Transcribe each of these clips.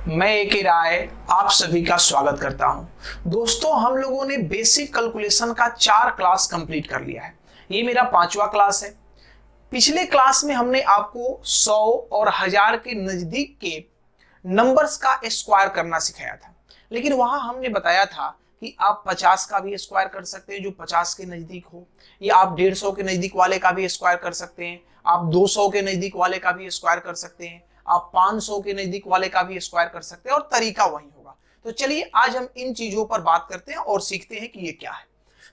मैं एक ही राय आप सभी का स्वागत करता हूं। दोस्तों, हम लोगों ने बेसिक कैलकुलेशन का 4 क्लास कंप्लीट कर लिया है। ये मेरा 5वां क्लास है। पिछले क्लास में हमने आपको 100 और 1000 के नजदीक के नंबर्स का स्क्वायर करना सिखाया था, लेकिन वहां हमने बताया था कि आप 50 का भी स्क्वायर कर सकते हैं जो 50 के नजदीक हो, या आप 150 के नजदीक वाले का भी स्क्वायर कर सकते हैं, आप 200 के नजदीक वाले का भी स्क्वायर कर सकते हैं, आप 500 के नजदीक वाले का भी स्क्वायर कर सकते हैं, और तरीका वही होगा। तो चलिए आज हम इन चीजों पर बात करते हैं और सीखते हैं कि ये क्या है।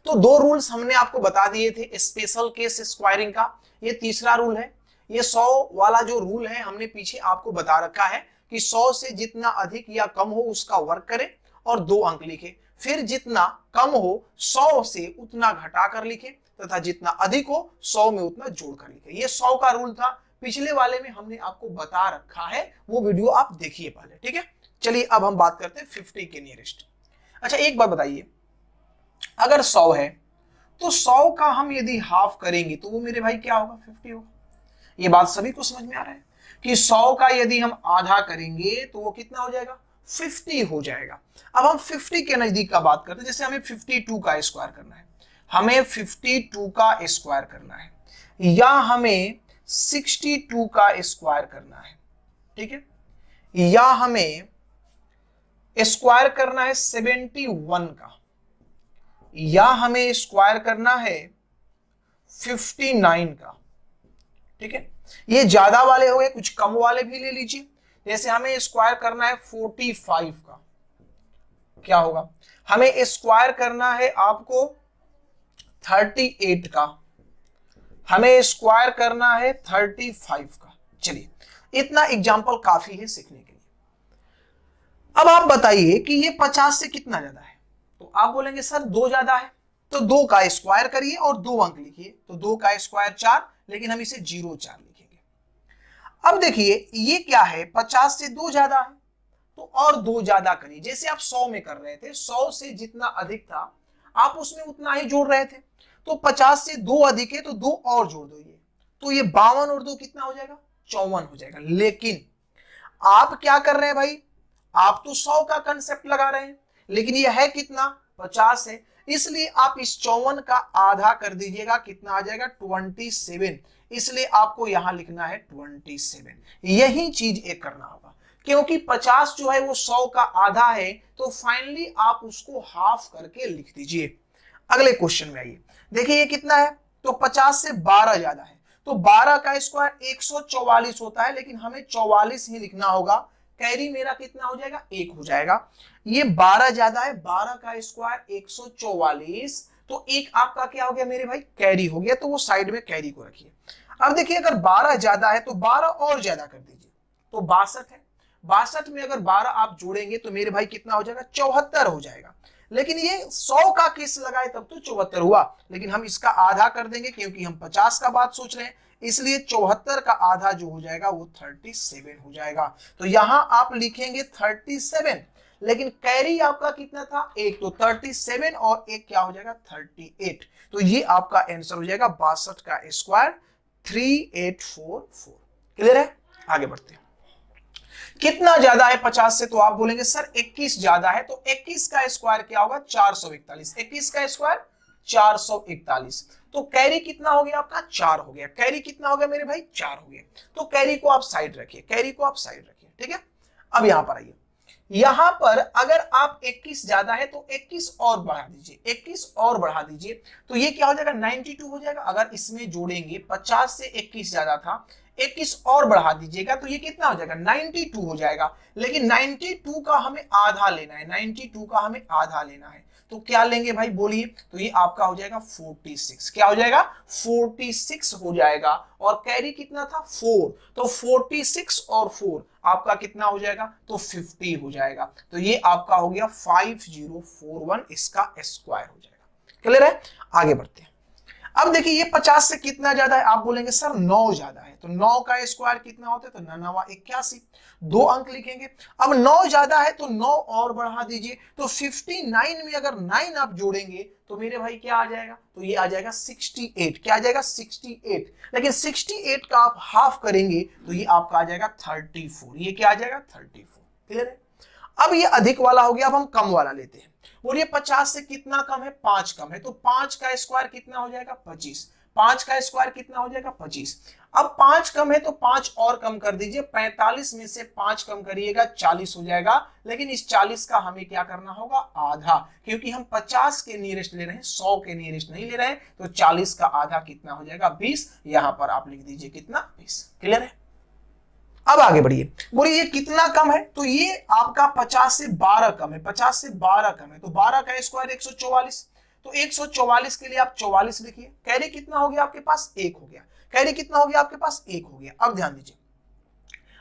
तो 2 रूल्स हमने आपको बता दिए थे स्पेशल केस स्क्वायरिंग का, ये तीसरा रूल है। ये 100 वाला जो रूल है हमने पीछे आपको बता रखा है कि 100 से जितना अधिक या कम हो उसका वर्ग करें और 2 अंक लिखे, फिर जितना कम हो 100 से उतना घटा कर लिखे, तथा जितना अधिक हो 100 में उतना जोड़ कर लिखे। ये 100 का रूल था, पिछले वाले में हमने आपको बता रखा है, वो वीडियो आप देखिए पहले, ठीक है। चलिए अब हम बात करते हैं 50 के नियरेस्ट। अच्छा, एक बात बताइए, अगर 100 है तो 100 का हम यदि हाफ करेंगे तो वो मेरे भाई क्या होगा? 50 होगा। ये बात सभी को समझ में आ रहा है कि 100 का यदि हम आधा करेंगे तो वो कितना हो जाएगा? 50 हो जाएगा। अब हम 50 के नजदीक का बात करते हैं, जैसे हमें 52 का स्क्वायर करना है, हमें 52 का स्क्वायर करना है, या हमें 62 का स्क्वायर करना है, ठीक है, या हमें स्क्वायर करना है 71 का, या हमें स्क्वायर करना है 59 का, ठीक है। ये ज्यादा वाले हो गए, कुछ कम वाले भी ले लीजिए। जैसे हमें स्क्वायर करना है 45 का, क्या होगा? हमें स्क्वायर करना है आपको 38 का, हमें स्क्वायर करना है 35 का। चलिए, इतना एग्जाम्पल काफी है सीखने के लिए। अब आप बताइए कि ये 50 से कितना ज्यादा है? तो आप बोलेंगे सर 2 ज्यादा है, तो 2 का स्क्वायर करिए और 2 अंक लिखिए। तो 2 का स्क्वायर 4, लेकिन हम इसे 0,4 लिखेंगे। अब देखिए ये क्या है, 50 से 2 ज्यादा है तो और 2 ज्यादा करिए। जैसे आप 100 में कर रहे थे, 100 से जितना अधिक था आप उसमें उतना ही जोड़ रहे थे, तो 50 से 2 अधिक है तो 2 और जोड़ दो। ये तो ये 52 और 2 कितना हो जाएगा? 54 हो जाएगा। लेकिन आप क्या कर रहे हैं भाई, आप तो 100 का कंसेप्ट लगा रहे हैं, लेकिन ये है कितना? 50 है, इसलिए आप इस 54 का आधा कर दीजिएगा, कितना आ जाएगा? 27। इसलिए आपको यहां लिखना है 27। यही चीज एक करना होगा, क्योंकि 50 जो है वो 100 का आधा है, तो फाइनली आप उसको हाफ करके लिख दीजिए। अगले क्वेश्चन में आइए, देखिए ये कितना है, तो 50 से 12 ज्यादा है, तो 12 का स्क्वायर 144 होता है, लेकिन हमें 44 ही लिखना होगा। कैरी मेरा कितना हो जाएगा? 1 हो जाएगा। ये 12 ज्यादा है, 12 का स्क्वायर 144, तो 1 आपका क्या हो गया मेरे भाई? कैरी हो गया, तो वो साइड में कैरी को रखिए। अब देखिए अगर 12 ज्यादा है तो 12 और ज्यादा कर दीजिए, तो 62 है। 62 में अगर 12 आप जोड़ेंगे तो मेरे भाई कितना हो जाएगा? 74 हो जाएगा। लेकिन ये 100 का केस लगाए तब तो 74 हुआ, लेकिन हम इसका आधा कर देंगे क्योंकि हम 50 का बात सोच रहे हैं, इसलिए 74 का आधा जो हो जाएगा वो 37 हो जाएगा। तो यहां आप लिखेंगे 37, लेकिन कैरी आपका कितना था? 1, तो 37 और 1 क्या हो जाएगा? 38। तो ये आपका आंसर हो जाएगा 62 का स्क्वायर 3844। क्लियर है? आगे बढ़ते हैं। कितना ज्यादा है 50 से? तो आप बोलेंगे सर 21 ज्यादा है, तो 21 का स्क्वायर क्या होगा? 441। 21 का स्क्वायर 441। तो कैरी कितना हो गया आपका? 4 हो गया। कैरी कितना हो गया मेरे भाई? 4 हो गया। तो कैरी को आप साइड रखिए, कैरी को आप साइड रखिए, ठीक है। अब यहां पर आइए, यहां पर अगर आप 21 ज्यादा है तो 21 और बढ़ा दीजिए, 21 और बढ़ा दीजिए, तो ये क्या हो जाएगा? 92 हो जाएगा। अगर इसमें जोड़ेंगे 50 से 21 ज्यादा था, 21 और बढ़ा दीजिएगा तो ये कितना हो जाएगा? 92 हो जाएगा। लेकिन 92 का हमें आधा लेना है, 92 का हमें आधा लेना है, तो क्या लेंगे भाई बोलिए? तो ये आपका हो जाएगा 46। क्या हो जाएगा? 46 हो जाएगा। और कैरी कितना था? 4, तो 46 और 4 आपका कितना हो जाएगा? तो 50 हो जाएगा। तो ये आपका हो गया 5041, इसका स्क्वायर हो जाएगा। क्लियर है? आगे बढ़ते हैं। अब देखिए ये 50 से कितना ज्यादा है? आप बोलेंगे सर 9 ज्यादा है, तो 9 का स्क्वायर कितना होता है? तो 9 81, 2 अंक लिखेंगे। अब 9 ज्यादा है तो 9 और बढ़ा दीजिए, तो 59 में अगर 9 आप जोड़ेंगे तो मेरे भाई क्या आ जाएगा? तो ये आ जाएगा 68। क्या आ जाएगा? 68। लेकिन 68 का आप हाफ करेंगे तो ये आपका आ जाएगा 34। ये क्या आ जाएगा? 34। क्लियर है? अब ये अधिक वाला हो गया, अब हम कम वाला लेते हैं। बोलिए 50 से कितना कम है? 5 कम है, तो 5 का स्क्वायर कितना हो जाएगा? 25। 5 का स्क्वायर कितना हो जाएगा? 25। अब 5 कम है तो 5 और कम कर दीजिए, 45 में से 5 कम करिएगा 40 हो जाएगा, लेकिन इस 40 का हमें क्या करना होगा? आधा, क्योंकि हम 50 के नियरेस्ट ले रहे हैं, 100 के नियरेस्ट नहीं ले रहे हैं, तो 40 का आधा कितना हो जाएगा? 20। यहां पर आप लिख दीजिए कितना? 20। क्लियर है? अब आगे बढ़िए, बोलिए ये कितना कम है? तो ये आपका 50 से 12 कम है, 50 से 12 कम है, तो 12 का स्क्वायर 144, तो 144 के लिए आप 44 लिखिए। कैरी कितना हो गया आपके पास? 1 हो गया। कैरी कितना हो गया आपके पास? 1 हो गया। अब ध्यान दीजिए,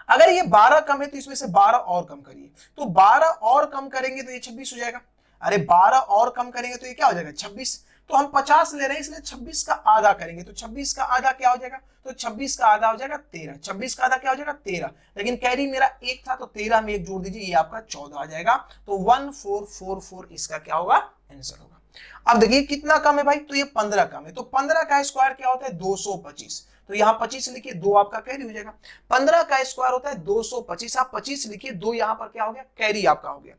अगर ये 12 कम है तो इसमें से 12 और कम करिए, तो 12 और कम करेंगे तो ये 26 हो जाएगा। अरे 12 और कम करेंगे तो ये क्या हो जाएगा? 26। तो हम 50 ले रहे हैं, इसलिए 26 का आधा करेंगे, तो 26 का आधा क्या हो जाएगा? तो 26 का आधा हो जाएगा 13। 26 का आधा क्या हो जाएगा? 13। लेकिन कैरी मेरा 1 था, तो 13 में 1 जोड़ दीजिए, ये आपका 14 आ जाएगा। तो 1444 इसका क्या होगा? आंसर होगा। अब देखिए कितना कम है भाई? तो ये 15 कम है, तो 15 का स्क्वायर क्या होता है? 225। तो यहां 25 लिखिए, 2 आपका कैरी हो जाएगा। 15 का स्क्वायर होता है 225, आप 25 लिखिए, 2 यहां पर क्या हो गया? कैरी आपका हो गया।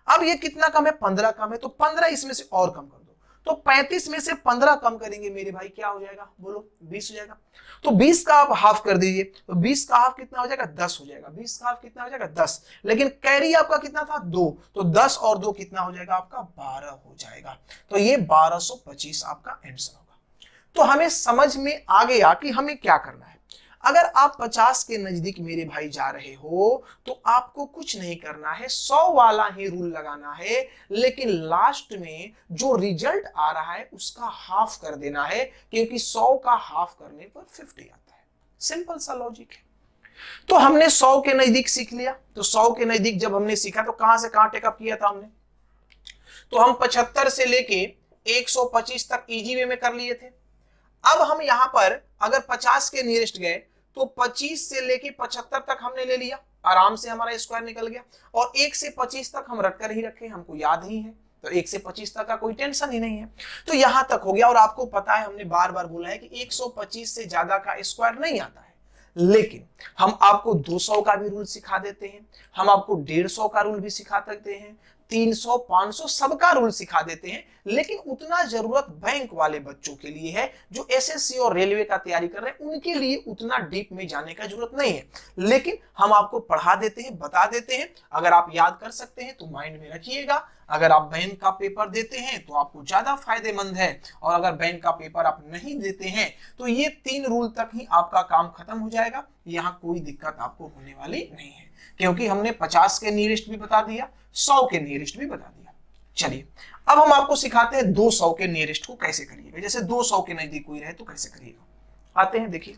अब ये कितना कम है? 15 कम है, तो 15 इसमें से और कम कर दो, तो 35 में से 15 कम करेंगे मेरे भाई, क्या हो जाएगा? बोलो, 20 हो जाएगा। तो 20 का आप हाफ कर दीजिए, तो 20 का हाफ कितना हो जाएगा? 10 हो जाएगा। 20 का हाफ कितना हो जाएगा? 10। लेकिन कैरी आपका कितना था? 2, तो 10 और 2 कितना हो जाएगा आपका? 12 हो जाएगा। तो ये 1225 आपका आंसर होगा। तो हमें समझ में आ गया कि हमें क्या करना है। अगर आप 50 के नजदीक मेरे भाई जा रहे हो तो आपको कुछ नहीं करना है, 100 वाला ही रूल लगाना है, लेकिन लास्ट में जो रिजल्ट आ रहा है उसका हाफ कर देना है, क्योंकि 100 का हाफ करने पर 50 आता है। सिंपल सा लॉजिक है। तो हमने 100 के नजदीक सीख लिया। तो 100 के नजदीक जब हमने सीखा तो कहां से कहां टेकअप किया था हमने? तो हम 75 से लेके 125 तक इजी वे में कर लिए थे। अब हम यहां पर अगर 50 के नियरेस्ट गए तो 25 से लेके 75 तक हमने ले लिया, आराम से हमारा स्क्वायर निकल गया। और 1 से 25 तक हम रटकर ही रखे, हमको याद ही है, तो 1 से 25 तक का कोई टेंशन ही नहीं है। तो यहां तक हो गया। और आपको पता है, हमने बार बार बोला है कि 125 से ज्यादा का स्क्वायर नहीं आता है, लेकिन हम आपको 200 का भी रूल सिखा देते हैं, हम आपको 150 का रूल भी सिखा सकते हैं, 300, 500 सबका रूल सिखा देते हैं। लेकिन उतना जरूरत बैंक वाले बच्चों के लिए है जो एसएससी और रेलवे का तैयारी कर रहे हैं, उनके लिए उतना डीप में जाने का जरूरत नहीं है। लेकिन हम आपको पढ़ा देते हैं, बता देते हैं। अगर आप याद कर सकते हैं तो माइंड में रखिएगा। अगर आप बैंक का पेपर देते हैं तो आपको ज्यादा फायदेमंद है, और अगर बैंक का पेपर आप नहीं देते हैं तो ये 3 रूल तक ही आपका काम खत्म हो जाएगा। यहाँ कोई दिक्कत आपको होने वाली नहीं है, क्योंकि हमने 50 के नियरेस्ट भी बता दिया, 100 के नियरेस्ट भी बता दिया। चलिए अब हम आपको सिखाते हैं 200 के नियरेस्ट को कैसे करिएगा। जैसे 200 के नजदीक कोई रहे तो कैसे करिएगा। आते हैं, देखिए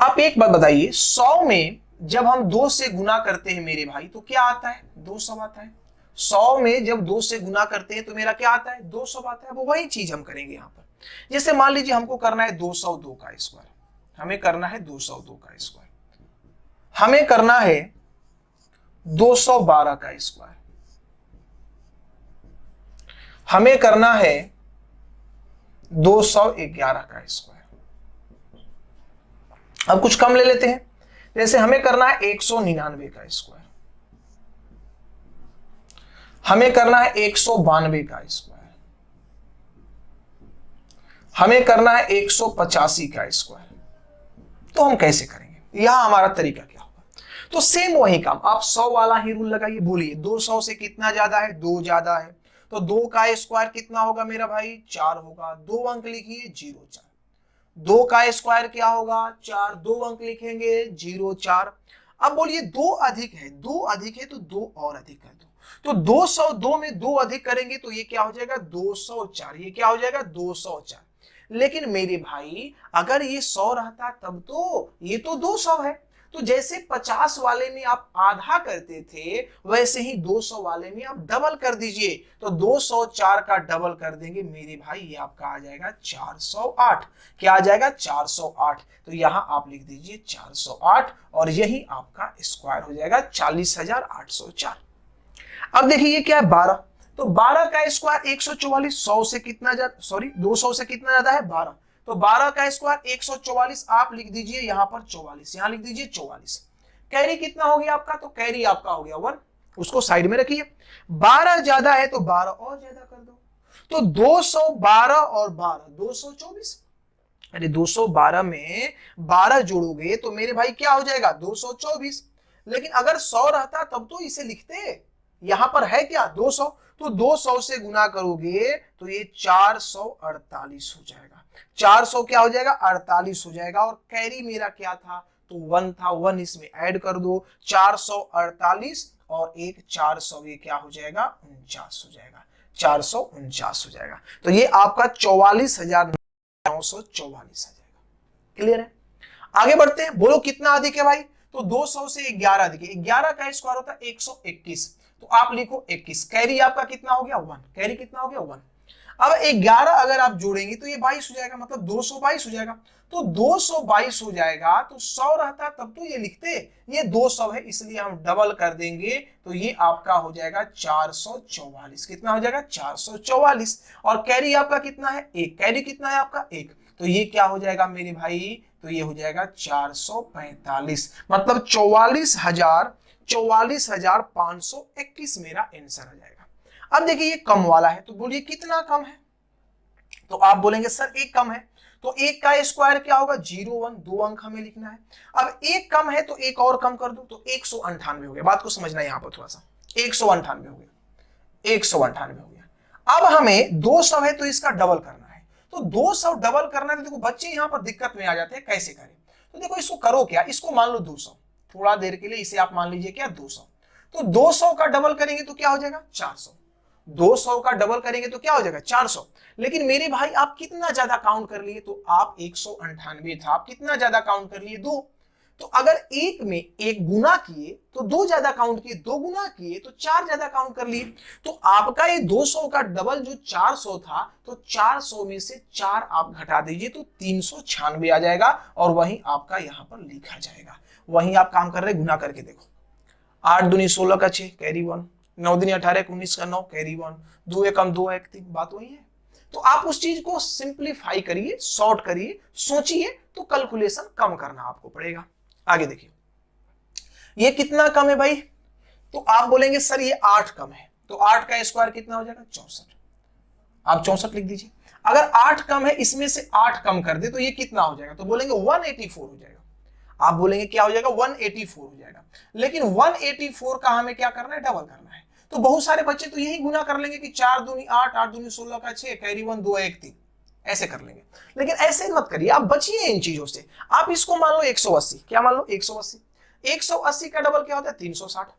आप एक बात बताइए, 100 में जब हम 2 से गुना करते हैं मेरे भाई तो क्या आता है? 200 आता है। 100 में जब 2 से गुना करते हैं तो मेरा क्या आता है? 200 आता है। वो वही चीज हम करेंगे यहाँ पर। जैसे मान लीजिए हमको करना है 202 का स्क्वायर, हमें करना है 202 का स्क्वायर, हमें करना है 212 का स्क्वायर, हमें करना है 211 का स्क्वायर। अब कुछ कम ले लेते हैं, जैसे हमें करना है 199 का स्क्वायर, हमें करना है 192 का स्क्वायर, हमें करना है 185 का स्क्वायर। तो हम कैसे करेंगे? यहां हमारा तरीका क्या होगा? तो सेम वही काम, आप 100 वाला ही रूल लगाइए। बोलिए 200 से कितना ज्यादा है? 2 ज्यादा है, तो 2 का स्क्वायर कितना होगा मेरा भाई? 4 होगा। 2 अंक लिखिए, 0 4। 2 का स्क्वायर क्या होगा? 4। 2 अंक लिखेंगे, 0 4। अब बोलिए 2 अधिक है, 2 अधिक है तो 2 और अधिक कर दो। तो 202 में 2 अधिक करेंगे तो ये क्या हो जाएगा? 204। ये क्या हो जाएगा? 204। लेकिन मेरे भाई अगर ये 100 रहता तब तो ये तो 200 है। तो जैसे 50 वाले में आप आधा करते थे, वैसे ही 200 वाले में आप डबल कर दीजिए। तो 204 का डबल कर देंगे मेरे भाई, ये आपका आ जाएगा 408। क्या आ जाएगा? 408। तो यहां आप लिख दीजिए 408, और यही आपका स्क्वायर हो जाएगा 40,804। अब देखिए ये क्या है? 12। तो 12 का स्क्वायर 144। 100 से कितना ज्यादा, सॉरी 200 से कितना ज्यादा है? 12। तो 12 का स्क्वायर 144, आप लिख दीजिए यहां पर 44, यहां लिख दीजिए 44। कैरी कितना हो गया आपका, तो कैरी आपका हो गया 1, उसको साइड में रखिए। 12 ज्यादा है तो 12 और ज्यादा कर दो, तो 212 और 12 224। अरे 212 में 12 जोड़ोगे तो मेरे भाई क्या हो जाएगा 224। लेकिन अगर 100 रहता तब तो इसे लिखते, यहां पर है क्या 200, तो 200 से गुना करोगे तो ये 448 हो जाएगा। 400 क्या हो जाएगा 48 हो जाएगा। और कैरी मेरा क्या था, तो 1 था, 1 इसमें ऐड कर दो, 448 और एक 400, ये क्या हो जाएगा 49 हो जाएगा, 449 हो जाएगा। तो ये आपका 44,944 आ जाएगा। क्लियर है? आगे बढ़ते हैं, बोलो कितना अधिक है भाई, तो 200 से 11 अधिक है। 11 का स्क्वायर होता है 121, तो आप लिखो 21। कैरी आपका कितना हो गया 1, कैरी कितना हो गया 1। अब 11 अगर आप जोड़ेंगे तो ये 22 हो जाएगा, मतलब 222 हो जाएगा। तो 222 हो जाएगा, तो 100 रहता तब तो ये लिखते, ये 200 है इसलिए हम डबल कर देंगे, तो ये आपका हो जाएगा 444। कितना हो जाएगा 444। और कैरी आपका कितना है 1, कैरी कितना है आपका 1, तो ये क्या हो जाएगा मेरे भाई, तो ये हो जाएगा 445, मतलब 44,521 मेरा आंसर आ जाएगा। अब देखिए ये कम वाला है, तो बोलिए कितना कम है, तो आप बोलेंगे सर एक कम है, तो एक का स्क्वायर क्या होगा 01, 2 अंक हमें लिखना है। अब एक कम है तो एक और कम कर दो, तो 198 हो गया। बात को समझना है यहां पर थोड़ा सा, 198 हो गया, 198 हो गया। अब हमें 200 है तो इसका डबल करना है, तो 200 डबल करना है। तो देखो बच्चे यहां पर दिक्कत में आ जाते हैं, कैसे करें, तो देखो इसको करो क्या, इसको मान लो 200, थोड़ा देर के लिए इसे आप मान लीजिए क्या 200, तो 200 का डबल करेंगे तो क्या हो जाएगा 400, 200 का डबल करेंगे तो क्या हो जाएगा 400। लेकिन मेरे भाई आप कितना ज्यादा काउंट कर लिए, तो आप 198 था, आप कितना ज्यादा काउंट कर लिए 2, तो अगर एक में एक गुना किए तो 2 ज्यादा काउंट किए, 2 गुना किए तो 4 ज्यादा काउंट कर लिए। तो आपका ये 200 का डबल जो 400 था, तो 400 में से 4 आप घटा दीजिए तो 396 आ जाएगा, और वहीं आपका यहां पर लिखा जाएगा। वहीं आप काम कर रहे गुना करके देखो, 8 दूनी 16 का 6 कैरी 1, 9 दूनी 18 19 का 9 कैरी 1, 2 एकम 2 1 3, बात वही है। तो आप उस चीज को सिंप्लीफाई करिए, शॉर्ट करिए, सोचिए, तो कैलकुलेशन कम करना आपको पड़ेगा। आगे देखिए ये कितना कम है भाई, तो आप बोलेंगे सर ये 8 कम है, तो 8 का स्क्वायर कितना हो जाएगा 64, आप 64 लिख दीजिए। अगर 8 कम है, इसमें से 8 कम कर दे तो ये कितना हो जाएगा, तो बोलेंगे 184 हो जाएगा। आप बोलेंगे क्या हो जाएगा 184 हो जाएगा। लेकिन 184 का हमें क्या करना है, डबल करना है। तो बहुत सारे बच्चे तो यही गुना कर लेंगे कि 4 दूनी 8, 8 दूनी 16 का 6 कैरी 1 2 1 3, ऐसे कर लेंगे। लेकिन ऐसे मत करिए, आप बचिए इन चीजों से। आप इसको मान लो 180, क्या मान लो 180, 180 का डबल क्या होता है 360,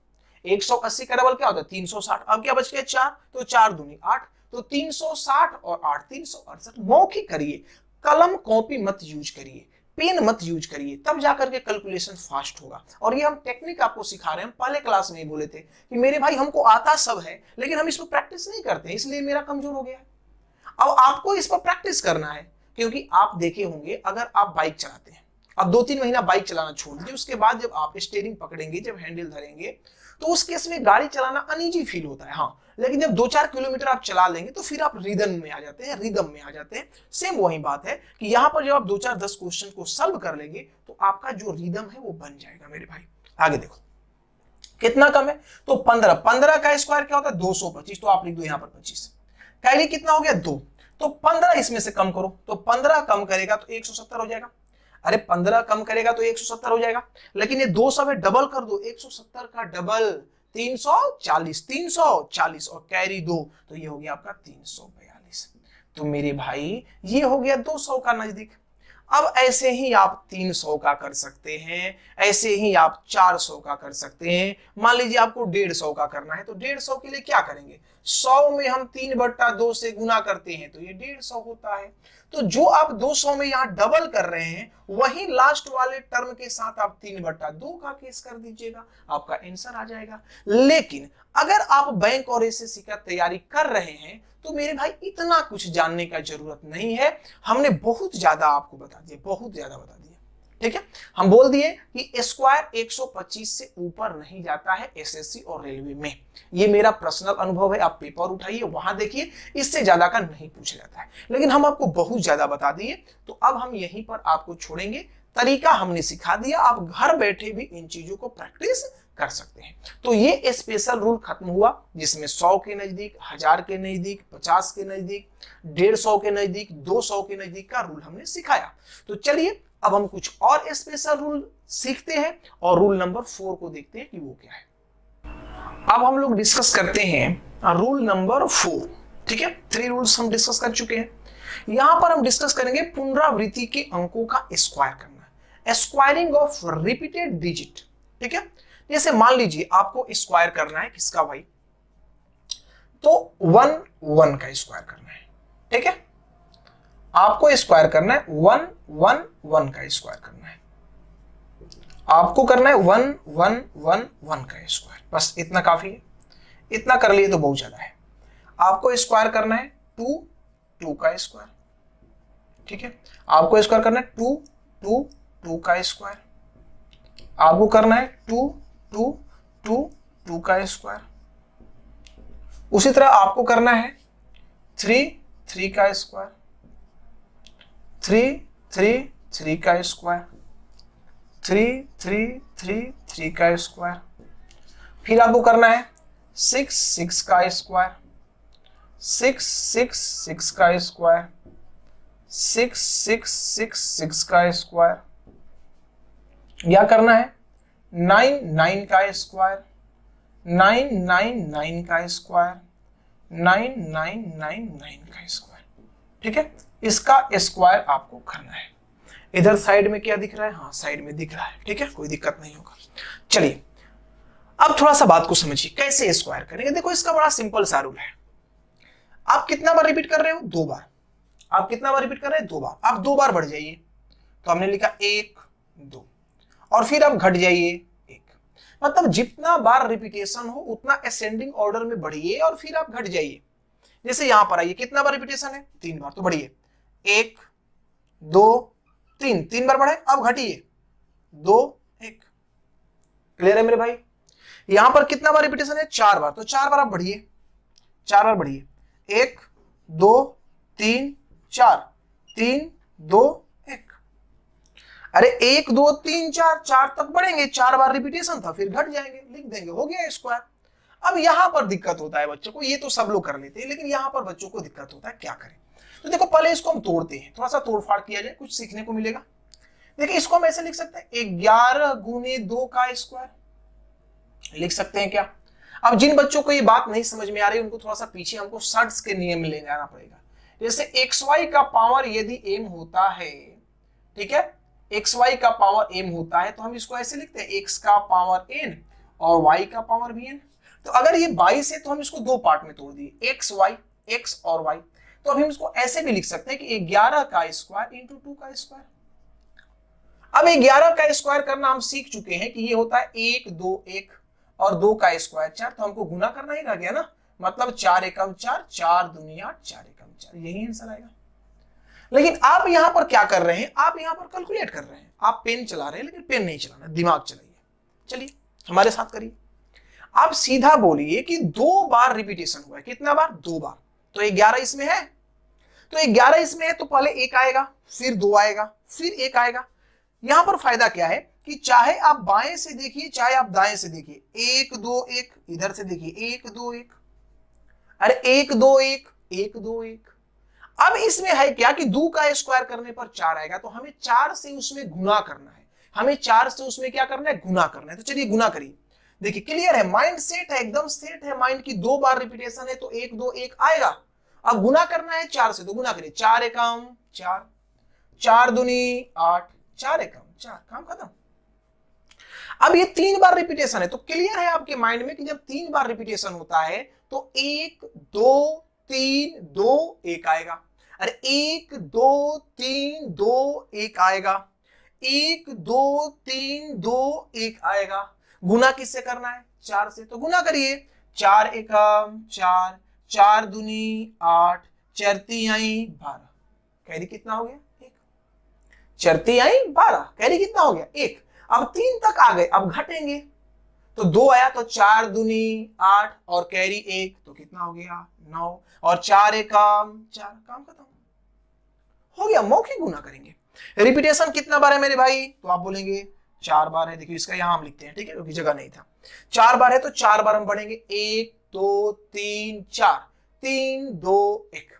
180 का डबल क्या होता है 360। अब क्या बच गया 4, तो 4 दूनी 8, तो 360 और 8 368। मौखिक करिए, कलम कॉपी मत यूज करिए, पेन मत यूज करिए, तब जाकर के कैलकुलेशन फास्ट होगा। और ये हम टेक्निक आपको सिखा रहे हैं, पहले क्लास में ही बोले थे कि मेरे भाई हमको आता सब है, लेकिन हम इस पर प्रैक्टिस नहीं करते, इसलिए मेरा कमजोर हो गया है। अब आपको इस पर प्रैक्टिस करना है, क्योंकि आप देखे होंगे अगर आप बाइक चलाते हैं, अब 2-3 महीना बाइक चलाना छोड़ दीजिए, उसके बाद जब आप स्टीयरिंग पकड़ेंगे, जब हैंडल धरेंगे, तो उस केस में गाड़ी चलाना अनईजी फील होता है। हाँ, लेकिन जब 2-4 किलोमीटर आप चला लेंगे तो फिर आप रिदम में आ जाते हैं, रिदम में आ जाते हैं। सेम वही बात है कि यहाँ पर जब आप 2-4-10 क्वेश्चन को सॉल्व कर लेंगे तो आपका जो रिदम है वो बन जाएगा मेरे भाई। आगे देखो कितना कम है, तो 15, 15 का स्क्वायर क्या होता है 225, तो आप लिख दो यहाँ पर 25। कैरी कितना हो गया 2, तो 15 इसमें से कम करो, तो 15 कम करेगा तो 170 हो जाएगा। अरे 15 कम करेगा तो 170 हो जाएगा, लेकिन ये 200 में डबल कर दो, 170 का डबल 340, 340 और कैरी 2, तो ये हो गया आपका 342। तो मेरे भाई ये हो गया 200 का नजदीक। अब ऐसे ही आप 300 का कर सकते हैं, ऐसे ही आप 400 का कर सकते हैं। मान लीजिए आपको 150 का करना है, तो 150 के लिए क्या करेंगे, 100 में हम 3/2 से गुना करते हैं तो ये 150 होता है। तो जो आप 200 में यहाँ डबल कर रहे हैं, वही लास्ट वाले टर्म के साथ आप 3/2 का केस कर दीजिएगा, आपका आंसर आ जाएगा। लेकिन अगर आप बैंक और एसएससी का तैयारी कर रहे हैं तो मेरे भाई इतना कुछ जानने का जरूरत नहीं है, हमने बहुत ज्यादा आपको बता दिया, बहुत ज्यादा बता दिया। ठीक है, हम बोल दिए कि स्क्वायर 125 से ऊपर नहीं जाता है एसएससी और रेलवे में। ये मेरा पर्सनल अनुभव है, आप पेपर उठाइए वहां देखिए, इससे ज्यादा का नहीं पूछा जाता है। लेकिन हम आपको बहुत ज्यादा बता दिए, तो अब हम यहीं पर आपको छोड़ेंगे। तरीका हमने सिखा दिया, आप घर बैठे भी इन चीजों को प्रैक्टिस कर सकते हैं। तो ये स्पेशल रूल खत्म हुआ जिसमें 100 के नजदीक, 1000 के नजदीक, 50 के नजदीक, 150 के नजदीक, 200 के नजदीक का रूल हमने सिखाया। तो चलिए अब हम कुछ और स्पेशल रूल सीखते हैं और रूल नंबर 4 को देखते हैं कि वो क्या है। अब हम लोग डिस्कस करते हैं रूल नंबर 4। ठीक है, 3 रूल्स हम डिस्कस कर चुके हैं। यहां पर हम डिस्कस करेंगे पुनरावृत्ति के अंकों का स्क्वायर करना, स्क्वायरिंग ऑफ रिपीटेड डिजिट। ठीक है, जैसे मान लीजिए आपको स्क्वायर करना है किसका भाई, तो 1 1 का स्क्वायर करना है। ठीक है, आपको स्क्वायर करना है 1 1 1 का स्क्वायर करना है, आपको करना है 1 1 1 1 का स्क्वायर, बस इतना काफी है। इतना कर लिए तो बहुत ज्यादा है। आपको स्क्वायर करना है 2 2 का स्क्वायर। ठीक है, आपको स्क्वायर करना है 2 2 2 का स्क्वायर, आपको करना है 2 2 2 2 का स्क्वायर। उसी तरह आपको करना है 3 3 का स्क्वायर, 3 3 3 का स्क्वायर, 3 3 3 3 का स्क्वायर। फिर आपको करना है 6 6 का स्क्वायर, 6 6 6 का स्क्वायर, 6 6 6 6 का स्क्वायर। या करना है 9 9 का स्क्वायर, 9 9 9 का स्क्वायर, 9 9 9 9 का स्क्वायर। ठीक है, इसका स्क्वायर आपको करना है। इधर साइड में क्या दिख रहा है, हाँ साइड में दिख रहा है। ठीक है, कोई दिक्कत नहीं होगा। चलिए अब थोड़ा सा बात को समझिए कैसे स्क्वायर करेंगे। देखो इसका बड़ा सिंपल सा रूल है। आप कितना बार रिपीट कर रहे हो, 2 बार। आप कितना बार रिपीट कर रहे हैं, 2 बार। आप 2 बार बढ़ जाइए, तो हमने लिखा 1 2, और फिर आप घट जाइए 1। मतलब जितना बार रिपीटेशन हो उतना असेंडिंग ऑर्डर में बढ़िए और फिर आप घट जाइए। जैसे यहां पर आइए, कितना बार रिपीटेशन है, 3 बार, तो बढ़िए 1 2 3, 3 बार बढ़े, अब घटिए 2 1। क्लियर है मेरे भाई। यहां पर कितना बार रिपीटेशन है, 4 बार, तो 4 बार आप बढ़िए, 4 बार बढ़िए, 1 2 3 4, 3 2 1। अरे 1 2 3 4, 4 तक बढ़ेंगे, 4 बार रिपीटेशन था, फिर घट जाएंगे, लिख देंगे, हो गया स्क्वायर। अब यहां पर दिक्कत होता है बच्चों को, ये तो सब लोग कर लेते हैं, लेकिन यहां पर बच्चों को दिक्कत होता है, क्या करें। तो देखो पहले इसको हम तोड़ते हैं, थोड़ा सा तोड़फाड़ किया जाए, कुछ सीखने को मिलेगा। देखिए इसको हम ऐसे लिख सकते हैं 11 गुने 2 का स्क्वायर, लिख सकते हैं क्या। अब जिन बच्चों को ये बात नहीं समझ में आ रही उनको थोड़ा सा पीछे हमको शर्ट्स के नियम में ले जाना पड़ेगा। जैसे xy का पावर यदि m होता है, ठीक है, xy का पावर m होता है, तो हम इसको ऐसे लिखते हैं x का पावर n और y का पावर भी n। तो अगर ये 22 है तो हम इसको 2 पार्ट में तोड़ दिए, x y, x और y। तो अब हम इसको ऐसे भी लिख सकते हैं कि 11 का स्क्वायर इंटू 2 का स्क्वायर। अब 11 का स्क्वायर करना हम सीख चुके हैं कि ये होता है 1 2 1 और 2 का स्क्वायर 4, तो हमको गुना करना ही रह गया ना, मतलब 4 एकम 4, 4 दूनी 8, 4 एकम 4, यही आंसर आएगा। लेकिन आप यहां पर क्या कर रहे हैं, आप यहां पर कैलकुलेट कर रहे हैं, आप पेन चला रहे हैं, लेकिन पेन नहीं चलाना, दिमाग चलाइए। चलिए हमारे साथ करिए। आप सीधा बोलिए कि 2 बार रिपीटेशन हुआ है, कितना बार, 2 बार, तो 11 इसमें है, तो 11 इसमें है, तो पहले 1 आएगा, फिर 2 आएगा, फिर 1 आएगा। यहां पर फायदा क्या है कि चाहे आप बाएं से देखिए चाहे आप दाएं से देखिए, 1 2 1, इधर से देखिए 1 2 1, अरे 1 2 1 1 2 1। अब इसमें है क्या कि 2 का स्क्वायर करने पर 4 आएगा, तो हमें 4 से उसमें गुना करना है, हमें 4 से उसमें क्या करना है, गुना करना है। तो चलिए गुना करिए, देखिए क्लियर है, माइंड सेट है, एकदम सेट है माइंड की। 2 बार रिपीटेशन है तो 1 2 1 आएगा। अब गुना करना है 4 से, तो गुना करिए, 4 एकम 4, 4 दूनी 8, 4 एकम 4, काम खत्म। अब ये 3 बार रिपीटेशन है, तो क्लियर है आपके माइंड में कि जब 3 बार रिपीटेशन होता है तो 1 2 3 2 1 आएगा। अरे 1 2 3 2 1 आएगा, 1 2 3 2 1 आएगा। गुना किससे करना है, 4 से, तो गुना करिए, 4 एकम 4, 4 दूनी 8, 4 तिहाई 12, कैरी कितना हो गया, 1, 4 तिहाई 12, कैरी कितना हो गया, 1। अब 3 तक आ गए, अब घटेंगे, तो 2 आया, तो 4 दूनी 8 और कैरी 1, तो कितना हो गया, 9, और 4 एकम 4, काम खत्म हो गया। मौखिक गुना करेंगे। रिपीटेशन कितना बार है मेरे भाई, तो आप बोलेंगे 4 बार है। देखिए इसका यहां हम लिखते हैं, ठीक है, क्योंकि जगह नहीं था। 4 बार है तो 4 बार हम पढ़ेंगे, 1 2 3 4, 3 2 1,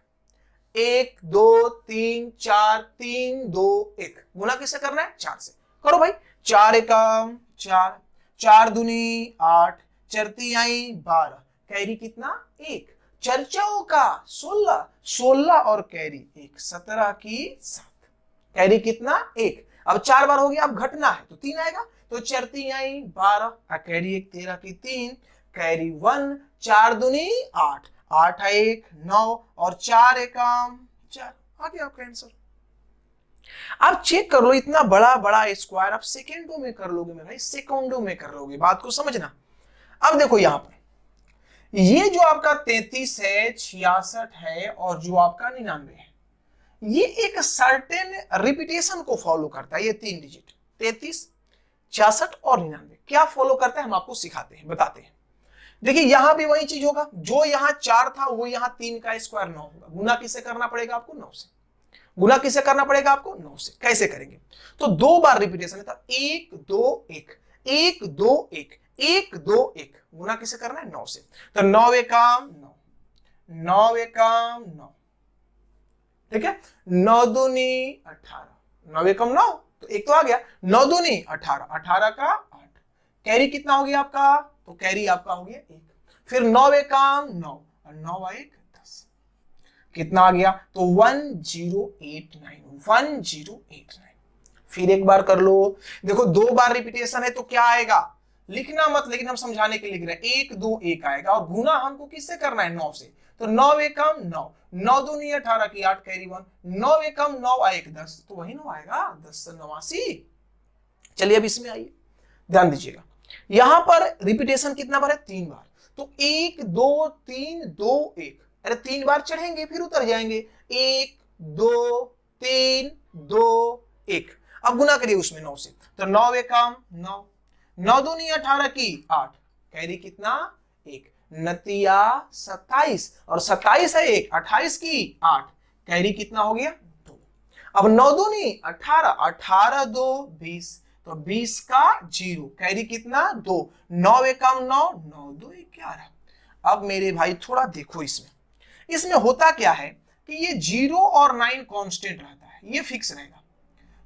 1 2 3 4, 3 2 1। गुना किससे करना है, 4 से। करो भाई, 4 एकम 4, 4 दूनी 8, चरती आई 12, कैरी कितना 1, चर्चाओं का 16, 16 और कैरी 1, 17 की 7, कैरी कितना 1। अब 4 बार हो गया, अब घटना है तो 3 आएगा, तो चरती आई 12, कैरी 1, 13 की 3, कैरी 1, 4 दूनी 8, 8 1 9 और 4 एकम 4। आ गया आपका आंसर। आप चेक कर लो, इतना बड़ा बड़ा स्क्वायर आप सेकेंडों में कर लोगे मेरे भाई, सेकंडों में कर लोगे, बात को समझना। अब देखो यहां पर ये जो आपका 33 है, 66 है और जो आपका 99 है, ये एक सर्टेन रिपीटेशन को फॉलो करता है। ये 3 डिजिट 33, 66 और 99 क्या फॉलो करता है, हम आपको सिखाते हैं, बताते हैं। देखिए यहां भी वही चीज होगा, जो यहां 4 था वो यहां 3 का स्क्वायर 9 होगा। गुना किसे करना पड़ेगा आपको, 9 से। गुना किसे करना पड़ेगा आपको, 9 से। कैसे करेंगे, तो 2 बार रिपीटेशन है, तो 1 2 1, 1 2 1, 1 2 1। गुना किसे करना है, 9 से। तो 9 एकम 9, 9 एकम 9, ठीक है, 9 दूनी 18, 9 एकम 9, तो एक तो आ गया, 9 दूनी 18, 18 का 8, कैरी कितना हो गया आपका, तो कैरी आपका हो गया 1। फिर 9 एकम 9 और 9 1 10, कितना आ गया, तो 1089, 1089। फिर एक बार कर लो, देखो 2 बार रिपीटेशन है तो क्या आएगा, लिखना मत, लेकिन हम समझाने के लिए लिख रहे हैं, 1 2 1 आएगा, और गुना हमको किससे करना है, 9 से। तो 9 एकम 9, 9 दूनी 18 की 8, कैरी 1, 9 एकम 9 1 10, तो वही 9 आएगा, 10 से 89। चलिए अब इसमें आइए, ध्यान दीजिएगा, यहां पर रिपीटेशन कितना बार है, 3 बार। तो 1 2 3 2 1, अरे 3 बार चढ़ेंगे फिर उतर जाएंगे, 1 2 3 2 1। अब गुना करिए उसमें 9 से, तो 9 एकम 9, 9 दूनी 18 की 8, कैरी कितना 1, नतिया 27, और 27 है 1, 28 की 8, कैरी कितना हो गया 2। अब 9 दूनी 18, 18 2 20, तो 20 का 0, कैरी कितना 2, 9 एकम 9, 9 2 11। अब मेरे भाई थोड़ा देखो, इसमें होता क्या है कि ये 0 और 9 कांस्टेंट रहता है, ये फिक्स रहेगा,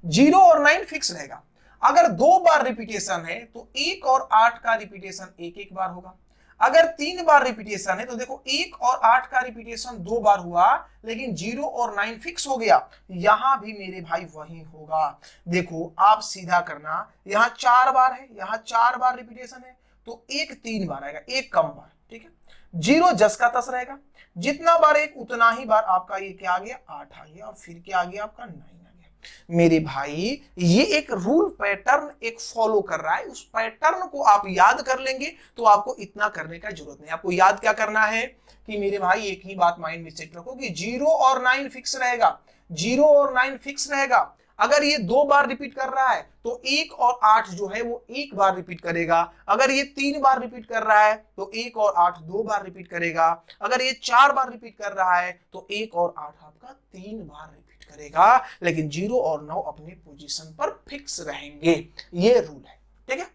0 और 9 फिक्स रहेगा। अगर 2 बार रिपीटेशन है तो 1 और 8 का रिपीटेशन 1 1 बार होगा। अगर 3 बार रिपीटेशन है तो देखो 1 और 8 का रिपीटेशन 2 बार हुआ, लेकिन 0 और 9 फिक्स हो गया। यहां भी मेरे भाई वही होगा। देखो आप सीधा करना, यहां 4 बार है, यहां 4 बार रिपीटेशन है, तो 1 3 बार आएगा, 1 कम बार, ठीक है। 0 जस का तस रहेगा, जितना बार 1 उतना ही बार आपका ये क्या आ गया, 8 आ गया, और फिर क्या आ गया आपका 9 आ गया। मेरे भाई ये एक रूल पैटर्न एक फॉलो कर रहा है, उस पैटर्न को आप याद कर लेंगे तो आपको इतना करने का जरूरत नहीं। आपको याद क्या करना है कि मेरे भाई एक ही बात माइंड में सेट रखो कि 0 और 9 फिक्स रहेगा, 0 और 9 फिक्स रहेगा। अगर ये 2 बार रिपीट कर रहा है तो 1 और 8 जो है वो 1 बार रिपीट करेगा। अगर ये 3 बार रिपीट कर रहा है तो 1 और 8 2 बार रिपीट करेगा। अगर ये 4 बार रिपीट कर रहा है तो 1 और 8 आपका 3 बार रिपीट करेगा, लेकिन 0 और 9 अपने पोजीशन पर फिक्स रहेंगे। ये रूल है, ठीक है।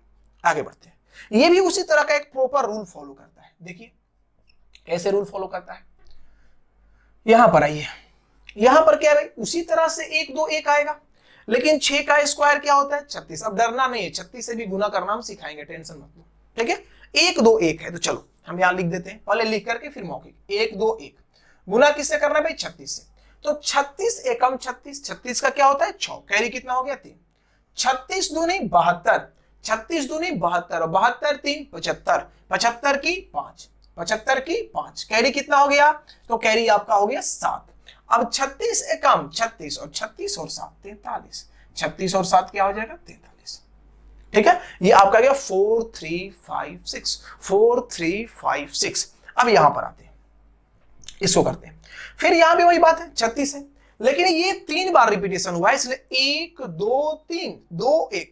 आगे बढ़ते हैं। ये भी उसी तरह का एक प्रॉपर रूल फॉलो करता है। देखिए कैसे रूल फॉलो करता है, यहां पर आइए, यहां पर क्या है भाई, उसी तरह से 1 2 1 आएगा, लेकिन 6 का स्क्वायर क्या होता है 36। अब डरना नहीं है, 36 से भी गुना करना हम सिखाएंगे, टेंशन मत लो, ठीक है। 1 2 1 है तो चलो हम यहां लिख देते हैं, पहले लिख करके फिर मौखिक। 1 2 1 गुना किससे करना है भाई, 36 से। तो 36 एकम 36, 36 का क्या होता है 6, कैरी कितना हो गया 3, 36 दूनी 72, 36 दूनी 72 और 72 3 75, 75 की 5, 75 की 5, कैरी कितना हो गया, तो कैरी आपका हो गया 7। अब 36 एकम 36 और 36 और 7 43, 36 और 7 क्या हो जाएगा 43, ठीक है। ये आपका गया 4 3 5 6, 4 3 5 6। अब यहां पर आते हैं, इसको करते हैं। फिर यहां भी वही बात है, 36 है, लेकिन ये 3 बार रिपीटेशन हुआ है, इसलिए 1 2 3 2 1,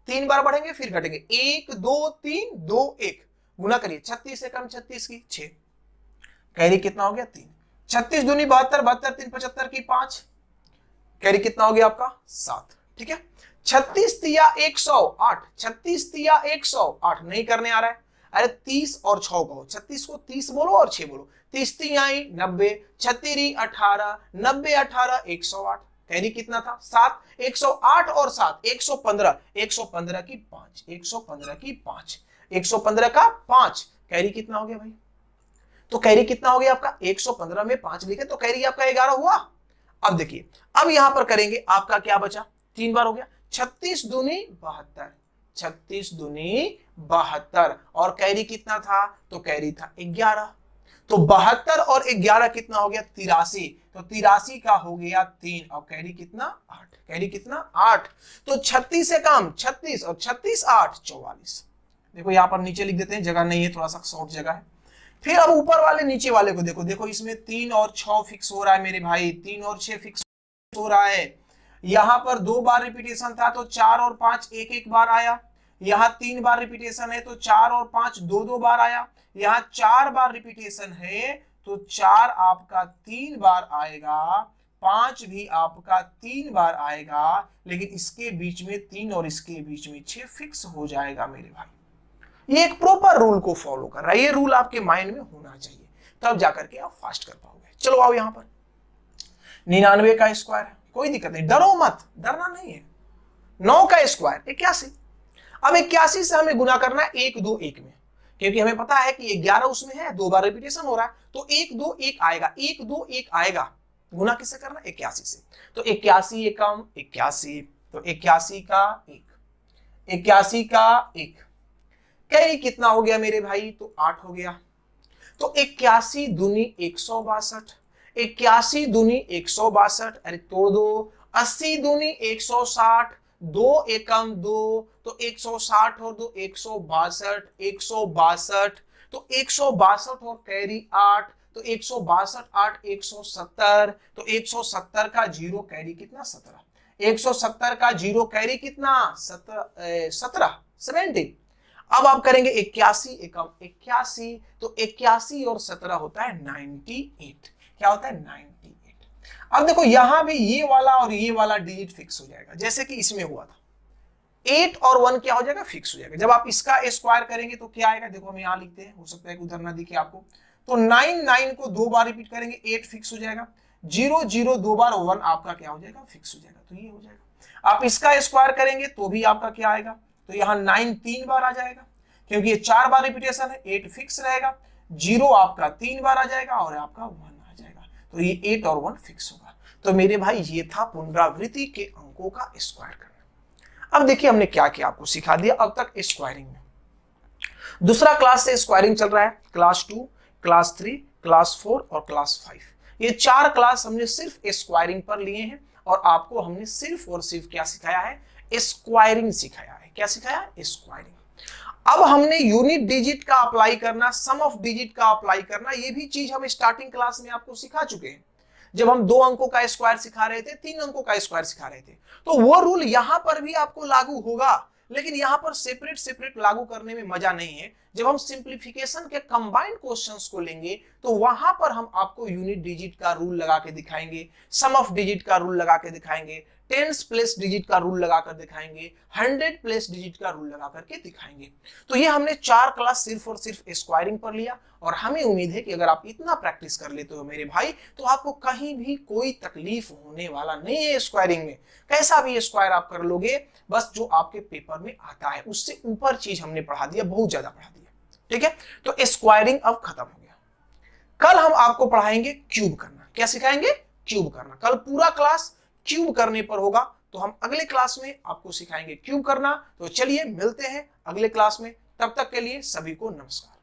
3 बार बढ़ेंगे फिर घटेंगे, 1 2 3 2 1 गुना करिए, 36 एकम 36 की 6, कैरी कितना हो गया 3, 36 दूनी 72, 72 3 75 की 5, कैरी कितना हो गया आपका 7, ठीक है। 36 तिया 108, 36 तिया 108 नहीं करने आ रहा है, अरे 30 और 6 कहो, 36 को 30 बोलो और 6 बोलो, 30 तियाई 90, 36 18, 90 18 108, कैरी कितना था 7, 108 और 7 115, 115 की 5, 115 की 5, 115 का 5, कैरी कितना हो गया भाई, तो कैरी कितना हो गया आपका 115 में 5 लिखे तो कैरी आपका 11 हुआ। अब देखिए, अब यहां पर करेंगे, आपका क्या बचा, 3 बार हो गया, 36 दूनी 72, 36 दूनी 72 और कैरी कितना था, तो कैरी था 11, तो 72 और 11 कितना हो गया 83, तो 83 का हो गया 3 और कैरी कितना 8, कैरी कितना 8, तो 36 से कम 36 और 36 8 44। देखो यहां पर नीचे लिख देते हैं, जगह नहीं है, थोड़ा सा शॉर्ट जगह है। फिर अब ऊपर वाले नीचे वाले को देखो, देखो इसमें 3 और 6 फिक्स हो रहा है मेरे भाई, 3 और 6 फिक्स हो रहा है। यहां पर 2 बार रिपीटेशन था तो 4 और 5 एक एक बार आया, यहां 3 बार रिपीटेशन है तो 4 और 5 दो बार आया, यहां 4 बार रिपीटेशन है तो 4 आपका 3 बार आएगा, 5 भी आपका 3 बार आएगा, लेकिन इसके बीच में 3 और इसके बीच में 6 फिक्स हो जाएगा मेरे भाई। ये एक प्रॉपर रूल को फॉलो कर रहा है, ये रूल आपके माइंड में होना चाहिए, तब जाकर के आप फास्ट कर पाओगे। चलो आओ यहां पर 99 का स्क्वायर है, कोई दिक्कत नहीं, डरो मत, डरना नहीं है। 9 का स्क्वायर 81, अब 81 से हमें गुना करना है 1 2 1 में, क्योंकि हमें पता है कि 11 उसमें है, 2 बार रिपीटेशन हो रहा है, तो 1 2 1 आएगा, 1 2 1 आएगा, गुना किससे करना 81 से, तो 81 एकम 81, तो 81 का 1, 81 का 1, कैरी कितना हो गया मेरे भाई, तो 8 हो गया, तो 81 दूनी 162, 81 दूनी 162, अरे तोड़ दो, 80 दूनी 160, 2 एकम 2, तो 160 और 2 162, 162, तो 162 और कैरी 8, तो 162 8 170, तो 170 का 0 कैरी कितना 17, 170 का 0 कैरी कितना 17। अब आप करेंगे 81 एकम 81, तो 81 और 17 होता है 98, क्या होता है 98। अब देखो यहां भी ये वाला और ये वाला डिजिट फिक्स हो जाएगा, जैसे कि इसमें हुआ था, 8 और 1 क्या हो जाएगा फिक्स हो जाएगा। जब आप इसका स्क्वायर करेंगे तो क्या आएगा, देखो हम यहां लिखते हैं, हो सकता है उधर ना दिखे आपको, तो 9 को 2 बार रिपीट करेंगे 8 फिक्स हो जाएगा, 0 0 2 बार 1 आपका क्या हो जाएगा फिक्स हो जाएगा, तो ये हो जाएगा। आप इसका स्क्वायर करेंगे तो भी आपका क्या आएगा, तो यहाँ 9 3 बार आ जाएगा, क्योंकि ये 4 बार रिपीटेशन है, 8 फिक्स रहेगा, 0 आपका 3 बार आ जाएगा और आपका 1 आ जाएगा, तो ये 8 और 1 फिक्स होगा। तो मेरे भाई ये था पुनरावृत्ति के अंकों का स्क्वायर करना। अब देखिए हमने क्या किया, आपको सिखा दिया अब तक स्क्वायरिंग में। दूसरा क्लास से स्क्वायरिंग चल रहा है, क्लास 2, क्लास 3, क्लास 4 और क्लास 5। ये 4 क्लास हमने सिर्फ स्क्वायरिंग पर लिए हैं और आपको हमने सिर्फ और सिर्फ क्या सिखाया है, स्क्वायरिंग सिखाया है। क्या सिखाया, स्क्वायरिंग। अब हमने यूनिट डिजिट का अप्लाई करना, सम ऑफ डिजिट का अप्लाई करना, ये भी चीज हम स्टार्टिंग क्लास में आपको सिखा चुके हैं, जब हम 2 अंकों का स्क्वायर सिखा रहे थे, 3 अंकों का स्क्वायर सिखा रहे थे। तो वो रूल यहां पर भी आपको लागू होगा, लेकिन यहां पर सेपरेट सेपरेट लागू करने में मजा नहीं है। जब हम सिंप्लीफिकेशन के कंबाइंड क्वेश्चंस को लेंगे तो वहां पर हम आपको यूनिट डिजिट का रूल लगा के दिखाएंगे, सम ऑफ डिजिट का रूल लगा के दिखाएंगे, टेंस प्लेस डिजिट का रूल लगाकर दिखाएंगे, 100 प्लेस डिजिट का रूल लगा करके दिखाएंगे। तो ये हमने 4 क्लास सिर्फ और सिर्फ स्क्वायरिंग पर लिया और हमें उम्मीद है कि अगर आप इतना प्रैक्टिस कर लेते हो मेरे भाई, तो आपको कहीं भी कोई तकलीफ होने वाला नहीं है स्क्वायरिंग में। कैसा भी स्क्वायर आप कर लोगे, बस जो आपके पेपर में आता है उससे ऊपर चीज हमने पढ़ा दिया, बहुत ज्यादा पढ़ा दिया, ठीक है। तो स्क्वायरिंग अब खत्म हो गया। कल हम आपको पढ़ाएंगे क्यूब करना। क्या सिखाएंगे, क्यूब करना। कल पूरा क्लास क्यूब करने पर होगा, तो हम अगले क्लास में आपको सिखाएंगे क्यूब करना। तो चलिए मिलते हैं अगले क्लास में, तब तक के लिए सभी को नमस्कार।